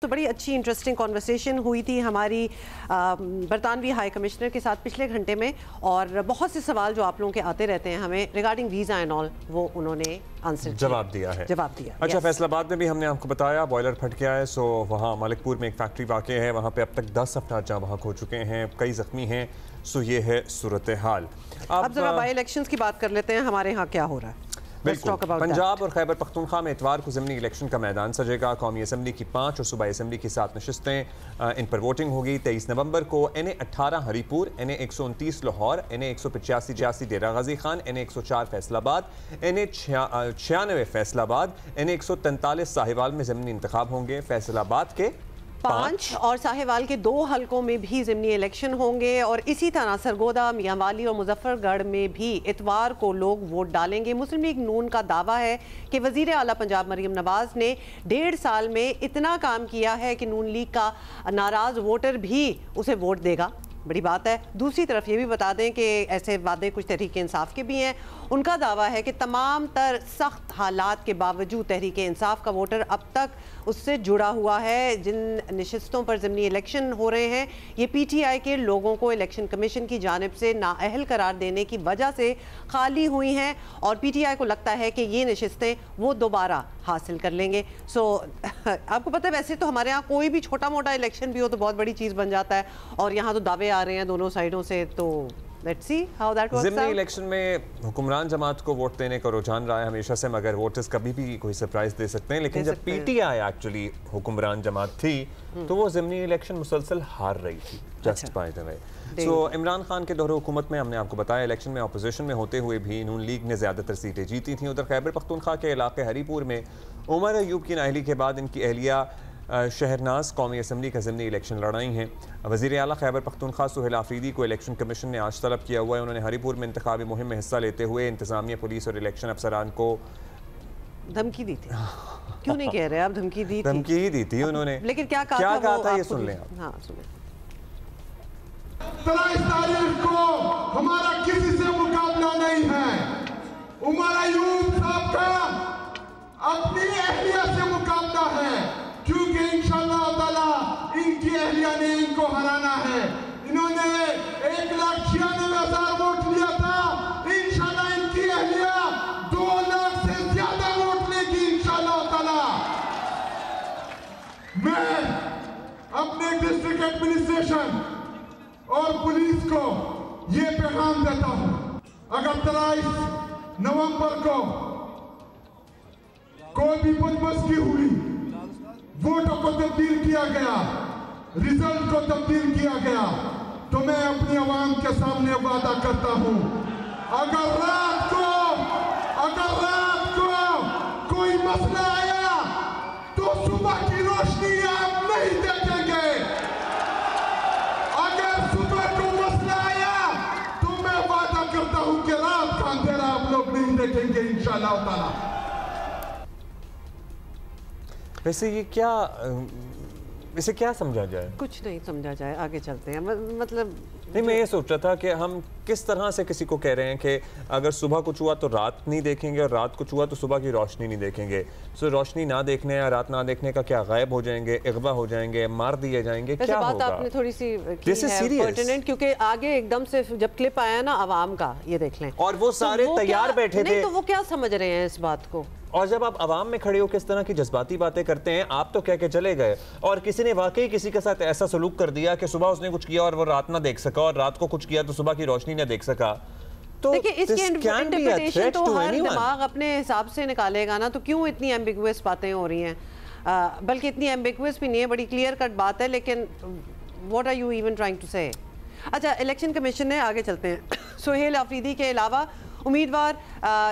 तो बड़ी अच्छी इंटरेस्टिंग कॉन्वर्सेशन हुई थी हमारी बरतानवी हाई कमिश्नर के साथ पिछले घंटे में, और बहुत से सवाल जो आप लोगों के आते रहते हैं हमें रिगार्डिंग वीज़ा एंड ऑल, वो उन्होंने आंसर जवाब दिया है। अच्छा, फैसलाबाद में भी हमने आपको बताया बॉयलर फट गया है। सो वहाँ मलिकपुर में एक फैक्ट्री वाक़ है, वहाँ पे अब तक 10 अफराद जहाँ वहाँ हो चुके हैं, कई ज़ख्मी हैं। सो ये है सूरत हाल। अब जरा बाई इलेक्शंस की बात कर लेते हैं, हमारे यहाँ क्या हो रहा है। पंजाब और खैबर पख्तूनख्वा में इतवार को ज़मीनी इलेक्शन का मैदान सजेगा। कौमी असम्बली की 5 और सूबाई असम्बली की 7 नशिस्तें, इन पर वोटिंग होगी। 23 नवंबर को NA 18 Haripur, NA 129 Lahore, NA 185 डेरा Ghazi Khan, NA 104 Faisalabad, NA 96 Faisalabad, NA 143 Sahiwal में ज़मीनी इंतखाब होंगे। फैसलाबाद के 5 और साहिवाल के 2 हलकों में भी ज़िमनी इलेक्शन होंगे, और इसी तरह सरगोदा, मियांवाली और मुजफ्फरगढ़ में भी इतवार को लोग वोट डालेंगे। मुस्लिम लीग नून का दावा है कि वज़ीर आला पंजाब मरीम नवाज़ ने 1.5 साल में इतना काम किया है कि नून लीग का नाराज़ वोटर भी उसे वोट देगा। बड़ी बात है। दूसरी तरफ ये भी बता दें कि ऐसे वादे कुछ तहरीक इंसाफ के भी हैं। उनका दावा है कि तमाम तर सख्त हालात के बावजूद तहरीक इंसाफ का वोटर अब तक उससे जुड़ा हुआ है। जिन नशिस्तों पर ज़मीनी इलेक्शन हो रहे हैं, ये PTI के लोगों को इलेक्शन कमीशन की जानिब से नाअहल करार देने की वजह से खाली हुई हैं, और PTI को लगता है कि ये नशिस्तें वो दोबारा हासिल कर लेंगे। सो आपको पता है, वैसे तो हमारे यहाँ कोई भी छोटा मोटा इलेक्शन भी हो तो बहुत बड़ी चीज़ बन जाता है, और यहाँ तो दावे आ रहे हैं दोनों साइडों से। तो let's see how that works out. ज़िमनी इलेक्शन में हुक्मरान जमात को वोट देने का रुझान रहा है हमेशा से, मगर वोटर्स कभी भी कोई सरप्राइज दे सकते हैं। लेकिन जब PTI एक्चुअली हुक्मरान जमात थी तो वो ज़िमनी इलेक्शन मुसलसल हार रही थी, जस्ट बाय द वे। सो इमरान खान के दौरे हुकूमत में हमने आपको बताया इलेक्शन में अपोजिशन में होते हुए भी नून लीग ने ज़्यादातर सीटें जीती थी। उधर खैबर पख्तूनख्वा के इलाके हरीपुर में उमर अयूब की नाअहली के बाद इनकी अहलिया शहरनाज कौमी असम्बली का ज़मीनी इलेक्शन लड़ाई हैं। वज़ीर आला खैबर पख्तूनख्वा सुहेल आफरीदी को इलेक्शन कमीशन ने आज तलब किया हुआ है। उन्होंने हरीपुर में इंतखाबी मुहिम में हिस्सा लेते हुए इंतज़ामिया, पुलिस और इलेक्शन अफसरान को धमकी दी थी। क्यों नहीं कह रहे आप? धमकी दी थी, धमकी ही दी थी उन्होंने। लेकिन क्या कहा था ये सुन लें। हाँ सुने। 23 तारीख को हमारा किसी से मुकाबला नहीं है। उमर अयूब साहब का अपनी अहलिया से मुकाबला है, क्योंकि इंशाअल्लाह ताला इनकी अहलिया ने इनको हराना है। इन्होंने 1,96,000 वोट लिया था, इंशाअल्लाह इनकी अहलिया 2 लाख से ज्यादा वोट लेगी इंशाअल्लाह ताला। मैं अपने डिस्ट्रिक्ट एडमिनिस्ट्रेशन और पुलिस को ये पैगाम देता हूं, अगर 23 नवंबर को कोई भी बदमस्ती हुई, वोटों को तब्दील किया गया, रिजल्ट को तब्दील किया गया, तो मैं अपनी आवाम के सामने वादा करता हूं, अगर रात को कोई मसला आया तो सुबह की रोशनी आप नहीं देखेंगे। अगर सुबह को मसला आया तो मैं वादा करता हूं कि रात का अंधेरा आप लोग नहीं देखेंगे इंशाअल्लाह ताला। वैसे ये इसे क्या समझा जाए? कुछ नहीं समझा जाए, आगे चलते हैं। मतलब नहीं, मैं ये सोच रहा था कि हम किस तरह से किसी को कह रहे हैं कि अगर सुबह कुछ हुआ तो रात नहीं देखेंगे, और रात कुछ हुआ तो सुबह की रोशनी नहीं देखेंगे। सो रोशनी ना देखने या रात ना देखने का क्या गायब हो जाएंगे, अगवा हो जाएंगे, मार दिए जाएंगे, क्या बात होगा? आपने थोड़ी सी की है पर्टिनेंट, क्योंकि आगे एकदम से जब क्लिप आया ना आवाम का, ये देख लें, और वो सारे तैयार बैठे थे, तो वो क्या समझ रहे हैं इस बात को? और जब आप आवाम में खड़े हो किस तरह की जज्बाती बातें करते हैं। आप तो कह के चले गए, और किसी ने वाकई किसी के साथ ऐसा सलूक कर दिया कि सुबह उसने कुछ किया और वो रात ना देख सका, और रात को कुछ किया तो सुबह की रोशनी ना देख सका। तो देखिए, इसकी इंटरप्रिटेशन तो हर दिमाग अपने हिसाब से निकालेगा ना। तो क्यों इतनी एम्बिगुअस बातें हो रही हैं? बल्कि इतनी एम्बिगुअस भी नहीं है, बड़ी क्लियर कट बात है। लेकिन what are you even trying to say? अच्छा, इलेक्शन कमीशन ने, आगे चलते हैं, सुहेल आफरीदी के अलावा उम्मीदवार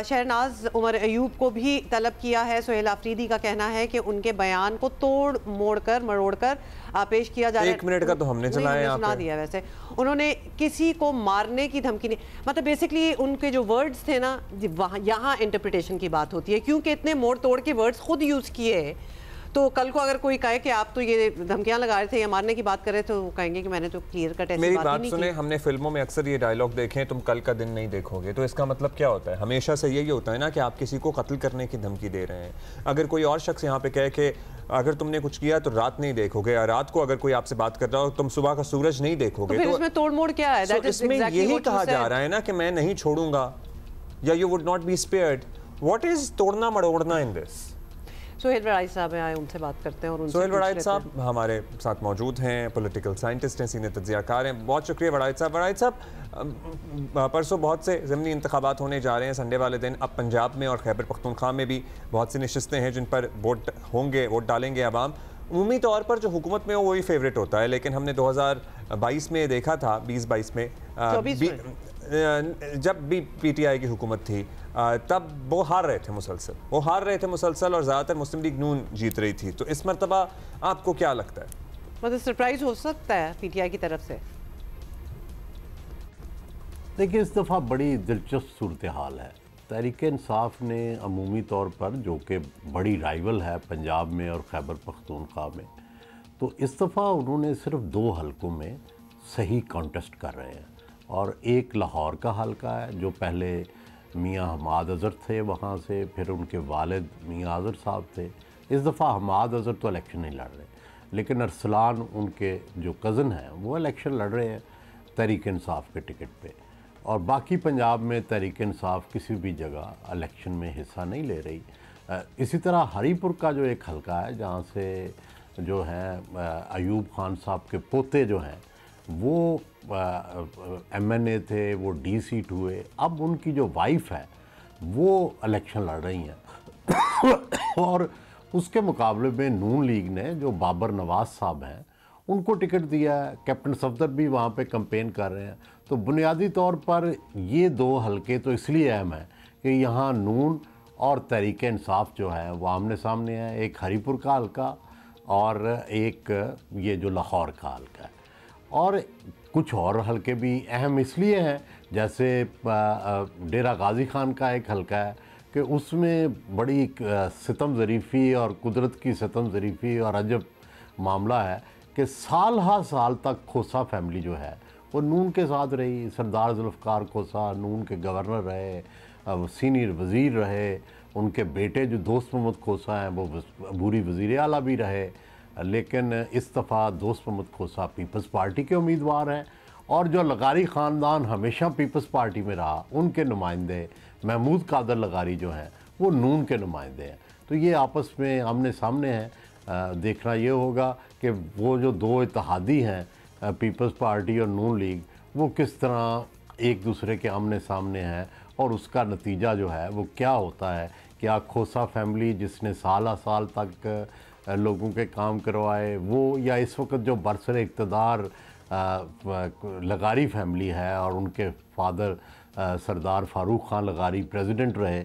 शहरनाज उमर अयूब को भी तलब किया है। सुहेल आफरीदी का कहना है कि उनके बयान को मरोड़ कर पेश किया जा रहा है। 1 मिनट का तो हमने चलाया, सुना दिया। वैसे उन्होंने किसी को मारने की धमकी नहीं, मतलब बेसिकली उनके जो वर्ड्स थे ना, वहाँ यहाँ इंटरप्रिटेशन की बात होती है, क्योंकि इतने मोड़ तोड़ के वर्ड्स खुद यूज़ किए तो कल को अगर कोई कहे कि आप तो ये धमकियां लगा रहे थे या मारने की बात कर रहे थे, तो कहेंगे कि मैंने तो क्लियर कट ऐसी मेरी बात बात नहीं सुने, की। हमने फिल्मों में अक्सर ये डायलॉग देखे हैं, तुम कल का दिन नहीं देखोगे, तो इसका मतलब क्या होता है? हमेशा से यही होता है ना कि आप किसी को कत्ल करने की धमकी दे रहे हैं। अगर कोई और शख्स यहाँ पे कहे कि अगर तुमने कुछ किया तो रात नहीं देखोगे, या रात को अगर कोई आपसे बात कर रहा हो तुम सुबह का सूरज नहीं देखोगे, तो फिर इसमें तोड़ मोड़ क्या है? इसमें यही कहा जा रहा है ना कि मैं नहीं छोड़ूंगा या you would not be spared. What is तोड़ना मड़ोड़ना इन दिस? सोहेल वड़ाइच साहब आए, उनसे बात करते हैं और उनसे सोहेल वड़ाइच साहब हमारे साथ मौजूद हैं, पॉलिटिकल साइंटिस्ट हैं, सीनियर तज्जियाकार हैं। बहुत शुक्रिया वड़ाइच साहब। वड़ाइच साहब, परसों बहुत से ज़मीनी इंतखाबात होने जा रहे हैं संडे वाले दिन। अब पंजाब में और खैबर पख्तूनख्वा में भी बहुत सी नशिस्तें हैं जिन पर वोट डालेंगे अवाम। उमूमी तौर पर जो हुकूमत में हो वही फेवरेट होता है, लेकिन हमने 2022 में देखा था, 2022 में जब भी पीटीआई की हुकूमत थी तब वो हार रहे थे मुसलसल, और ज़्यादातर मुस्लिम लीग नून जीत रही थी। तो इस मरतबा आपको क्या लगता है? मतलब सरप्राइज हो सकता है पीटीआई की तरफ से? देखिए, इस दफ़ा बड़ी दिलचस्प सूरत हाल है। तहरीक इंसाफ ने अमूमी तौर पर, जो कि बड़ी राइवल है पंजाब में और खैबर पख्तूनख्वा में, तो इस दफ़ा उन्होंने सिर्फ 2 हलकों में सही कॉन्टेस्ट कर रहे हैं। और एक लाहौर का हलका है जो पहले मियां हमाद अज़हर थे, वहाँ से फिर उनके वालिद मियां अज़हर साहब थे। इस दफ़ा हमाद अज़हर तो इलेक्शन नहीं लड़ रहे, लेकिन अरसलान उनके जो कज़न हैं वो इलेक्शन लड़ रहे हैं तहरीक इंसाफ के टिकट पे। और बाकी पंजाब में तहरीक इंसाफ किसी भी जगह इलेक्शन में हिस्सा नहीं ले रही। इसी तरह हरीपुर का जो एक हलका है जहाँ से जो है अयूब खान साहब के पोते जो हैं वो MNA थे, वो D सीट हुए, अब उनकी जो वाइफ है वो इलेक्शन लड़ रही हैं। और उसके मुकाबले में नून लीग ने जो बाबर नवाज साहब हैं उनको टिकट दिया है। कैप्टन सफदर भी वहाँ पे कैंपेन कर रहे हैं। तो बुनियादी तौर पर ये 2 हलके तो इसलिए अहम हैं कि यहाँ नून और तहरीक इंसाफ जो है वो आमने सामने है। एक हरीपुर का हलका और एक ये जो लाहौर का हलका है। और कुछ और हलके भी अहम इसलिए हैं, जैसे डेरा गाजी खान का एक हलका है कि उसमें बड़ी सितम ज़रीफ़ी और कुदरत की सितम ज़रीफ़ी और अजब मामला है कि साल हर साल तक खोसा फैमिली जो है वो नून के साथ रही। सरदार जुल्फ़िकार खोसा नून के गवर्नर रहे, सीनियर वज़ीर रहे, उनके बेटे जो दोस्त मोहम्मद खोसा हैं वो अबूरी वज़ीर आला भी रहे। लेकिन इस दफ़ा दोस्त मोहम्मद खोसा पीपल्स पार्टी के उम्मीदवार हैं, और जो लगारी ख़ानदान हमेशा पीपल्स पार्टी में रहा उनके नुमाइंदे महमूद कादर लगारी जो हैं वो नून के नुमाइंदे हैं। तो ये आपस में आमने सामने हैं। देखना ये होगा कि वो जो 2 इत्तेहादी हैं पीपल्स पार्टी और नून लीग, वो किस तरह एक दूसरे के आमने सामने हैं और उसका नतीजा जो है वो क्या होता है। क्या खोसा फैमिली जिसने साल साल तक लोगों के काम करवाए वो, या इस वक्त जो बरसर इक़्तिदार लगारी फैमिली है और उनके फादर सरदार फारूक खान लगारी प्रेसिडेंट रहे,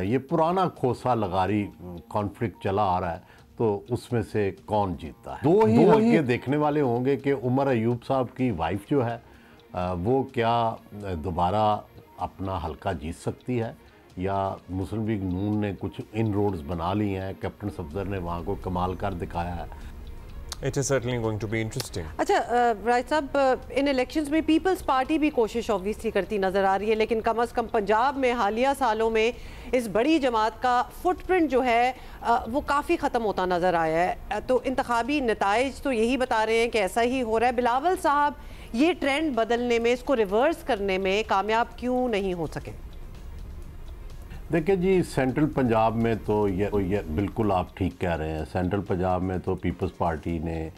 ये पुराना खोसा लगारी कॉन्फ्लिक्ट चला आ रहा है, तो उसमें से कौन जीतता है? दो ही देखने वाले होंगे कि उमर अयूब साहब की वाइफ जो है वो क्या दोबारा अपना हलका जीत सकती है, या मुस्लिम लीग नून ने कुछ इन रोड्स बना ली हैं, कैप्टन सफदर ने वहाँ को कमाल कर दिखाया है। It is certainly going to be interesting. अच्छा राइट साहब, इन इलेक्शंस में पीपल्स पार्टी भी कोशिश ऑब्वियसली करती नज़र आ रही है, लेकिन कम अज़ कम पंजाब में हालिया सालों में इस बड़ी जमात का फुटप्रिंट जो है वो काफ़ी ख़त्म होता नज़र आया है। तो इंतखाबी नताइज तो यही बता रहे हैं कि ऐसा ही हो रहा है। बिलावल साहब, ये ट्रेंड बदलने में, इसको रिवर्स करने में कामयाब क्यों नहीं हो सके? देखिए जी, सेंट्रल पंजाब में तो ये बिल्कुल आप ठीक कह रहे हैं। सेंट्रल पंजाब में तो पीपल्स पार्टी ने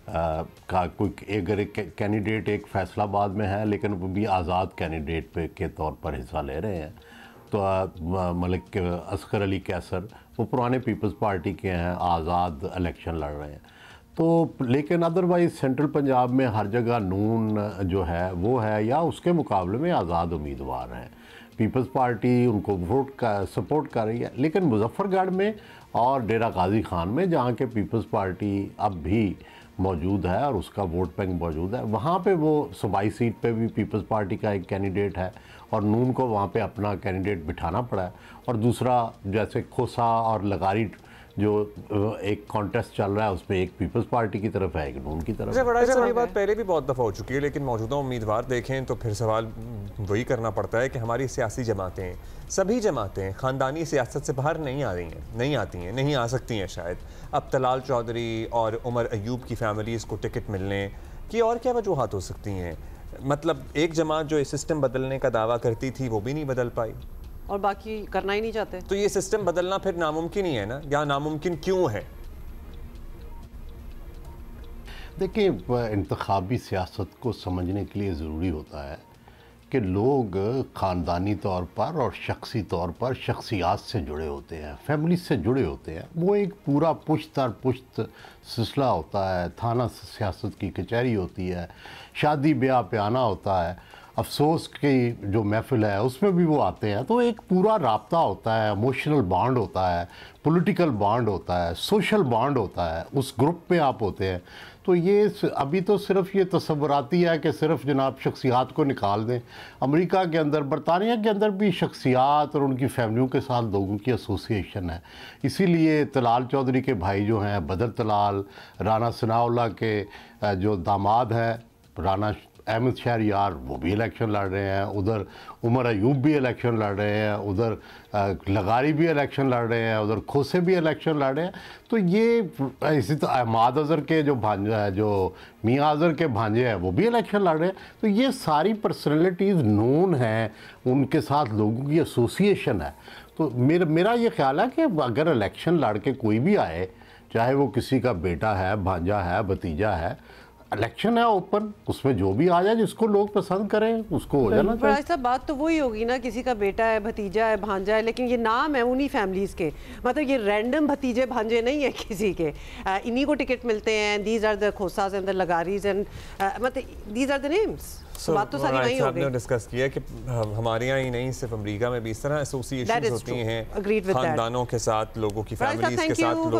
का कोई अगर एक कैंडिडेट एक फैसलाबाद में है, लेकिन वो भी आज़ाद कैंडिडेट पे के तौर पर हिस्सा ले रहे हैं। तो मलिक असगर अली कैसर वो पुराने पीपल्स पार्टी के हैं, आज़ाद इलेक्शन लड़ रहे हैं। तो लेकिन अदरवाइज़ सेंट्रल पंजाब में हर जगह नून जो है वो है, या उसके मुकाबले में आज़ाद उम्मीदवार हैं। पीपल्स पार्टी उनको सपोर्ट कर रही है। लेकिन मुजफ्फरगढ़ में और डेरा गाजी खान में, जहाँ के पीपल्स पार्टी अब भी मौजूद है और उसका वोट बैंक मौजूद है, वहाँ पे वो सूबाई सीट पे भी पीपल्स पार्टी का एक कैंडिडेट है और नून को वहाँ पे अपना कैंडिडेट बिठाना पड़ा है। और दूसरा, जैसे खोसा और लगारी जो एक कॉन्टेस्ट चल रहा है उसमें एक पीपल्स पार्टी की तरफ है, एक नून की तरफ है। बड़ी बात पहले भी बहुत दफ़ा हो चुकी है, लेकिन मौजूदा उम्मीदवार देखें तो फिर सवाल वही करना पड़ता है कि हमारी सियासी जमातें, सभी जमातें ख़ानदानी सियासत से बाहर नहीं आ रही हैं, नहीं आती हैं, नहीं आ सकती हैं शायद। अब तलाल चौधरी और उमर अयूब की फैमिलीज़ को टिकट मिलने की और क्या वजूहात हो सकती हैं? मतलब एक जमात जो इस सिस्टम बदलने का दावा करती थी वो भी नहीं बदल पाई और बाकी करना ही नहीं चाहते, तो ये सिस्टम बदलना फिर नामुमकिन ही है ना, या नामुमकिन क्यों है? देखिए, इंतखाबी सियासत को समझने के लिए ज़रूरी होता है कि लोग ख़ानदानी तौर पर और शख्सी तौर पर शख्सियात से जुड़े होते हैं, फैमिली से जुड़े होते हैं। वो एक पूरा पुश्त दर पुश्त सिलसिला होता है, थाना सियासत की कचहरी होती है, शादी ब्याह पे आना होता है, अफसोस की जो महफिल है उसमें भी वो आते हैं। तो एक पूरा राब्ता होता है, इमोशनल बॉन्ड होता है, पॉलिटिकल बॉन्ड होता है, सोशल बॉन्ड होता है, उस ग्रुप में आप होते हैं। तो ये अभी तो सिर्फ ये तसव्वुराती है कि सिर्फ जनाब शख्सियात को निकाल दें। अमेरिका के अंदर, बरतानिया के अंदर भी शख्सियात और उनकी फैमिलियों के साथ लोगों की एसोसिएशन है। इसीलिए तलाल चौधरी के भाई जो हैं बदर तलाल, राना सनाउल्लाह के जो दामाद हैं राना अहमद शहरयार, वो भी इलेक्शन लड़ रहे हैं। उधर उमर अयूब भी इलेक्शन लड़ रहे हैं, उधर लगारी भी इलेक्शन लड़ रहे हैं, उधर खोसे भी इलेक्शन लड़ रहे हैं। तो ये इसी तो अहमद अज़हर के जो भांजा है, जो मियाँ अज़हर के भांजे हैं, वो भी इलेक्शन लड़ रहे हैं। तो ये सारी पर्सनैलिटीज़ नोन हैं, उनके साथ लोगों की एसोसिएशन है। तो मेरा ये ख्याल है कि अगर इलेक्शन लड़ के कोई भी आए, चाहे वो किसी का बेटा है, भांजा है, भतीजा है, इलेक्शन है ओपन, उसमें जो भी आ जाए, जिसको लोग पसंद करें उसको हो जाना चाहिए। ऐसा बात तो वही होगी ना, किसी का बेटा है, भतीजा है, भांजा है, लेकिन ये नाम है उन्हीं फैमिलीज के, मतलब ये रैंडम भतीजे भांजे नहीं है किसी के, इन्हीं को टिकट मिलते हैं। These are the Xhosas and the लगारीज एंड मतलब दीज आर द नेम्स। बात तो सारी वही हो गई। डिस्कस किया कि हमारे यहाँ ही नहीं, सिर्फ अमेरिका में भी इस तरह एसोसिएशंस होती हैं, खानदानों के साथ, लोगों की फैमिलीज के साथ लोग